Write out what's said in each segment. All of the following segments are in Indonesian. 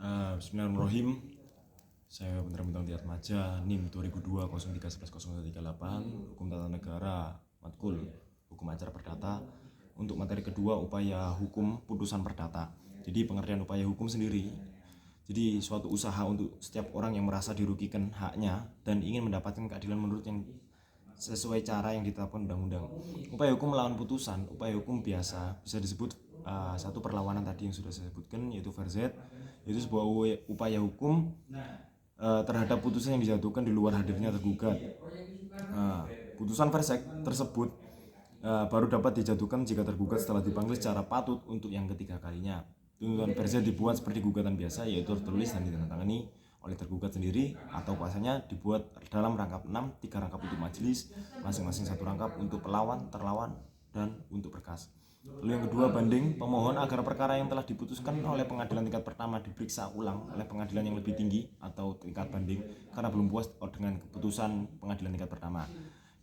Bismillahirrahmanirrahim. Saya Bentar Bintang Tiat Maja, NIM 2002-0311-038, Hukum Tata Negara, Matkul Hukum Acara Perdata. Untuk materi kedua, upaya hukum putusan perdata. Jadi pengertian upaya hukum sendiri, jadi suatu usaha untuk setiap orang yang merasa dirugikan haknya dan ingin mendapatkan keadilan menurut yang sesuai cara yang ditetapkan undang-undang. Upaya hukum melawan putusan, upaya hukum biasa bisa disebut satu perlawanan tadi yang sudah saya sebutkan, yaitu verzet, yaitu sebuah upaya hukum terhadap putusan yang dijatuhkan di luar hadirnya tergugat. Putusan verzet tersebut baru dapat dijatuhkan jika tergugat setelah dipanggil secara patut untuk yang ketiga kalinya. Tuntutan verzet dibuat seperti gugatan biasa, yaitu tertulis dan ditandatangani oleh tergugat sendiri, atau kuasanya dibuat dalam rangkap 6, 3 rangkap untuk majelis, masing-masing 1 rangkap untuk pelawan, terlawan, dan untuk berkas. Lalu yang kedua, banding. Pemohon agar perkara yang telah diputuskan oleh pengadilan tingkat pertama diperiksa ulang oleh pengadilan yang lebih tinggi atau tingkat banding karena belum puas dengan keputusan pengadilan tingkat pertama.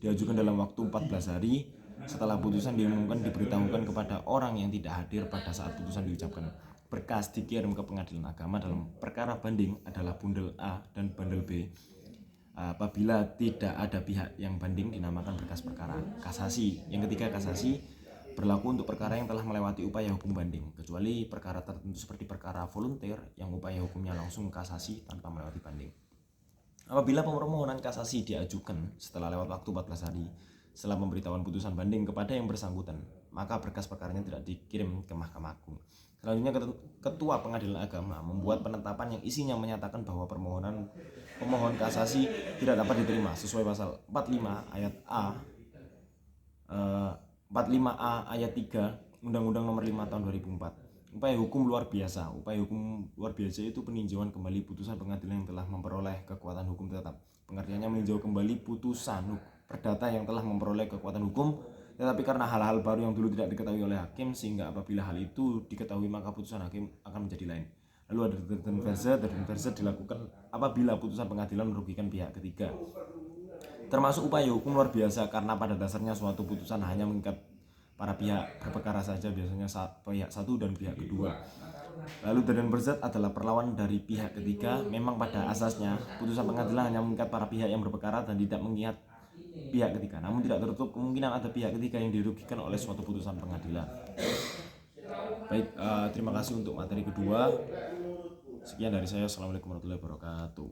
Diajukan dalam waktu 14 hari setelah putusan diumumkan, diberitahukan kepada orang yang tidak hadir pada saat putusan diucapkan. Berkas dikirim ke pengadilan agama dalam perkara banding adalah bundel A dan bundel B. Apabila tidak ada pihak yang banding, dinamakan berkas perkara. Kasasi. Yang ketiga, kasasi berlaku untuk perkara yang telah melewati upaya hukum banding, kecuali perkara tertentu seperti perkara volunteer yang upaya hukumnya langsung kasasi tanpa melewati banding. Apabila permohonan kasasi diajukan setelah lewat waktu 14 hari setelah pemberitahuan putusan banding kepada yang bersangkutan, maka berkas perkaranya tidak dikirim ke Mahkamah Agung. Selanjutnya, Ketua Pengadilan Agama membuat penetapan yang isinya menyatakan bahwa pemohon kasasi tidak dapat diterima sesuai pasal 45 ayat A 45A ayat 3 Undang-Undang Nomor 5 Tahun 2004. Upaya hukum luar biasa. Upaya hukum luar biasa itu peninjauan kembali putusan pengadilan yang telah memperoleh kekuatan hukum tetap. Pengertiannya meninjau kembali putusan perdata yang telah memperoleh kekuatan hukum, tetapi karena hal-hal baru yang dulu tidak diketahui oleh hakim, sehingga apabila hal itu diketahui maka putusan hakim akan menjadi lain. Lalu ada detention verzet dilakukan apabila putusan pengadilan merugikan pihak ketiga. Termasuk upaya hukum luar biasa karena pada dasarnya suatu putusan hanya mengikat para pihak berperkara saja, biasanya pihak satu dan pihak kedua. Lalu detention verzet adalah perlawanan dari pihak ketiga. Memang pada asasnya putusan pengadilan hanya mengikat para pihak yang berperkara dan tidak mengikat pihak ketiga, namun tidak tertutup kemungkinan ada pihak ketiga yang dirugikan oleh suatu putusan pengadilan. Baik, terima kasih untuk materi kedua. Sekian dari saya. Assalamualaikum warahmatullahi wabarakatuh.